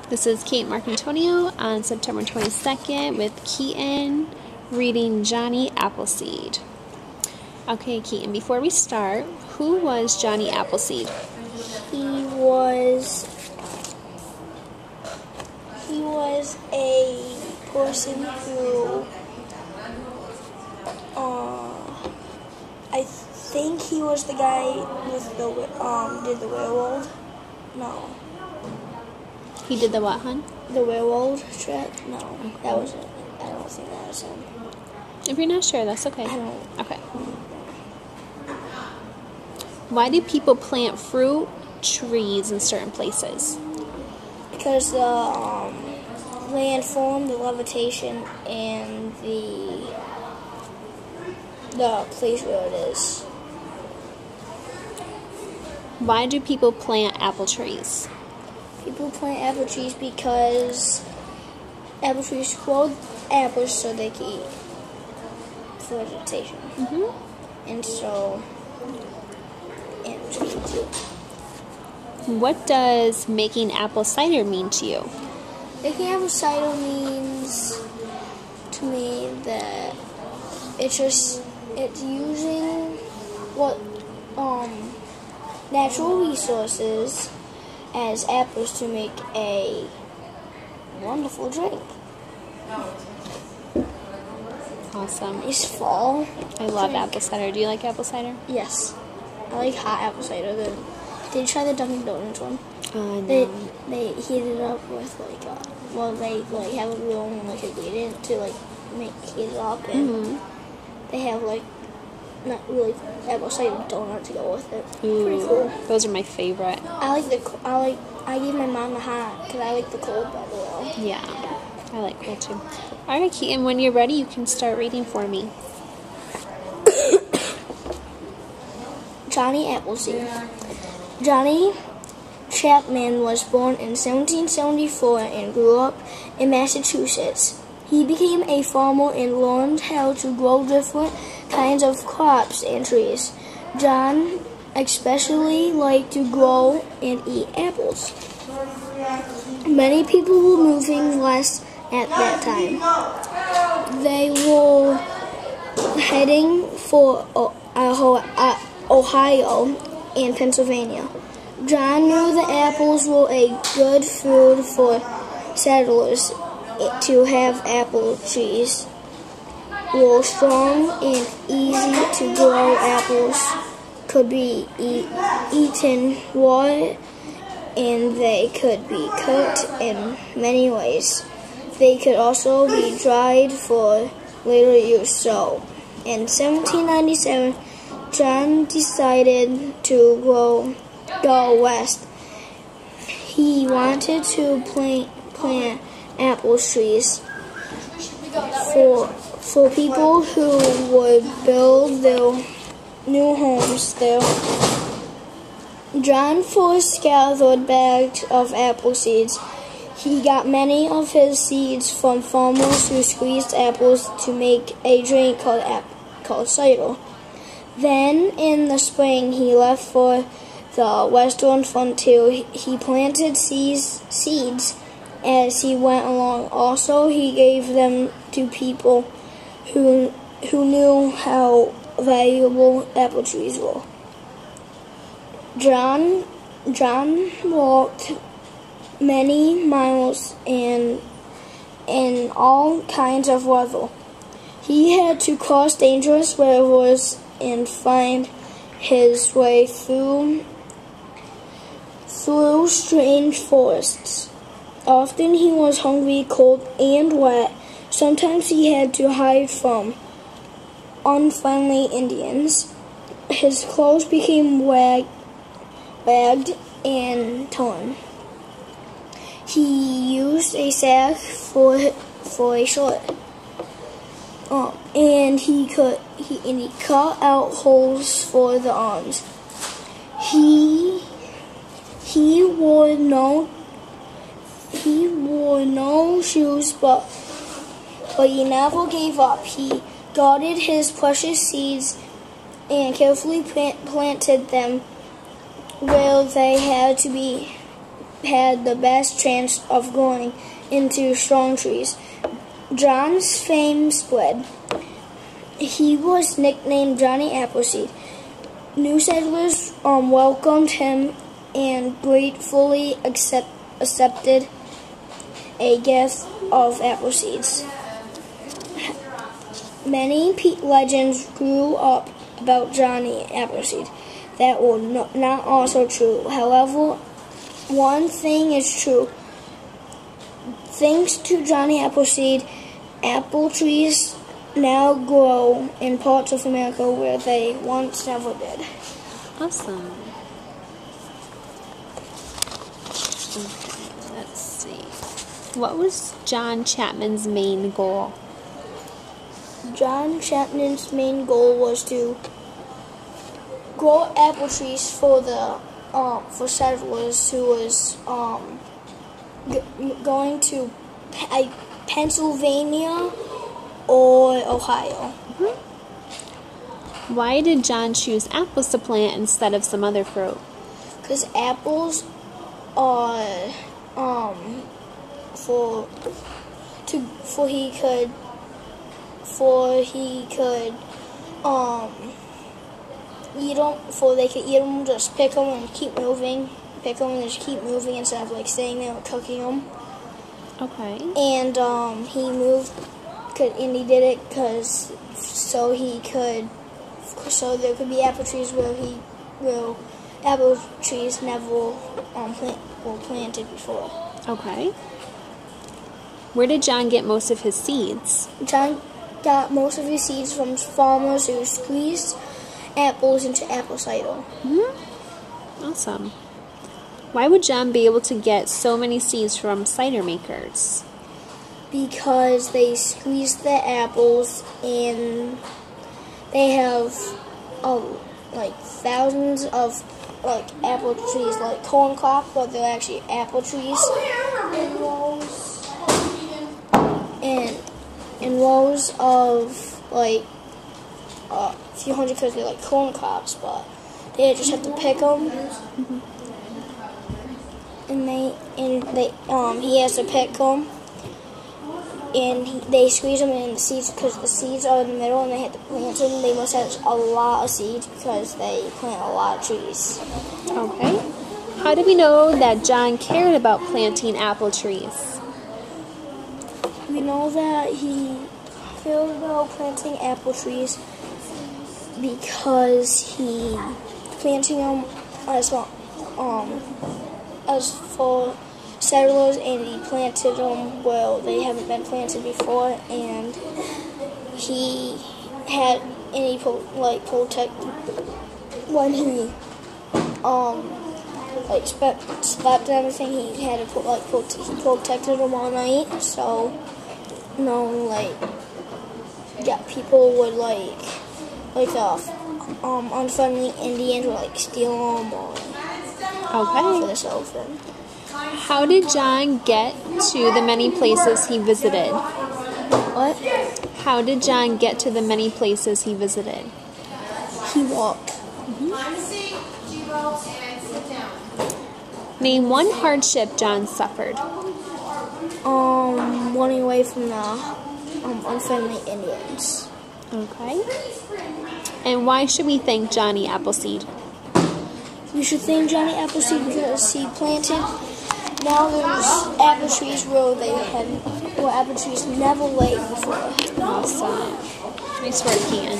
This is Kate Marcantonio on September 22nd with Keaton reading Jonny Appleseed. Okay, Keaton, before we start, who was Jonny Appleseed? He was a person who I think he was the guy with the did the werewolf. No. He did the what, hon? The werewolf trick? No, okay. That wasn't. I don't think that was him. If you're not sure, that's okay. I don't. Okay. Why do people plant fruit trees in certain places? Because the landform, the levitation, and the place where it is. Why do people plant apple trees? People plant apple trees because apple trees grow apples so they can eat for vegetation. And so, and too. What does making apple cider mean to you? Making apple cider means to me that it's using what natural resources as apples to make a wonderful drink. Awesome. It's fall. I love apple cider. Do you like apple cider? Yes. I like hot apple cider. Did you try the Dunkin' Donuts one? No. They heat it up with they have a real ingredient to heat it up, and they have not really apple cider donut to go with it. Ooh, pretty cool. Those are my favorite. I gave my mom the hot because I like the cold better though. Yeah, I like cold too. All right, Keaton, when you're ready, you can start reading for me. Jonny Appleseed. Jonny Chapman was born in 1774 and grew up in Massachusetts. He became a farmer and learned how to grow different kinds of crops and trees. John especially liked to grow and eat apples. Many people were moving west at that time. They were heading for Ohio and Pennsylvania. John knew the apples were a good food for settlers. To have apple trees were strong and easy to grow. Apples could be eaten raw, and they could be cooked in many ways. They could also be dried for later use. So, in 1797, John decided to go west. He wanted to plant apple trees for people who would build their new homes there. John first gathered bags of apple seeds. He got many of his seeds from farmers who squeezed apples to make a drink called cider. Then, in the spring, he left for the western frontier. He planted seeds as he went along. Also, he gave them to people who knew how valuable apple trees were. John walked many miles in all kinds of weather. He had to cross dangerous rivers and find his way through strange forests. Often he was hungry, cold, and wet. Sometimes he had to hide from unfriendly Indians. His clothes became ragged and torn. He used a sack for a shirt, and he cut out holes for the arms. He wore no shoes, but he never gave up. He guarded his precious seeds and carefully planted them where they had to be had the best chance of growing into strong trees. John's fame spread. He was nicknamed Jonny Appleseed. New settlers welcomed him and gratefully accepted a gift of apple seeds. Many legends grew up about Jonny Appleseed that were not also true. However, one thing is true. Thanks to Jonny Appleseed, apple trees now grow in parts of America where they once never did. Awesome. Okay, let's see. What was John Chapman's main goal? John Chapman's main goal was to grow apple trees for the for settlers who was going to Pennsylvania or Ohio. Why did John choose apples to plant instead of some other fruit? Because apples are they could eat them, just pick them and keep moving, instead of like staying there and cooking them. Okay. And he did it so there could be apple trees where apple trees never were planted before. Okay. Where did John get most of his seeds? John got most of his seeds from farmers who squeezed apples into apple cider. Awesome. Why would John be able to get so many seeds from cider makers? Because they squeeze the apples and they have thousands of apple trees, like corn crops, but they're actually apple trees. And rows of a few hundred, because they're like corn crops, but they just have to pick them. And he has to pick them, and they squeeze them in the seeds, because the seeds are in the middle, and they have to plant them. They must have a lot of seeds because they plant a lot of trees. Okay. How do we know that John cared about planting apple trees? We know that he cared about planting apple trees because he planting them as for settlers, and he planted them where they haven't been planted before, and he protect when he slept and everything. He had to he protected them all night, so people would unfriendly Indians would steal them or for this whole thing. How did John get to the many places he visited? What? How did John get to the many places he visited? He walked. Name one hardship John suffered. Running away from the unfriendly Indians. Okay. And why should we thank Jonny Appleseed? You should thank Jonny Appleseed because he planted. Now there's apple trees where apple trees never laid before. Awesome. Nice work, Keaton.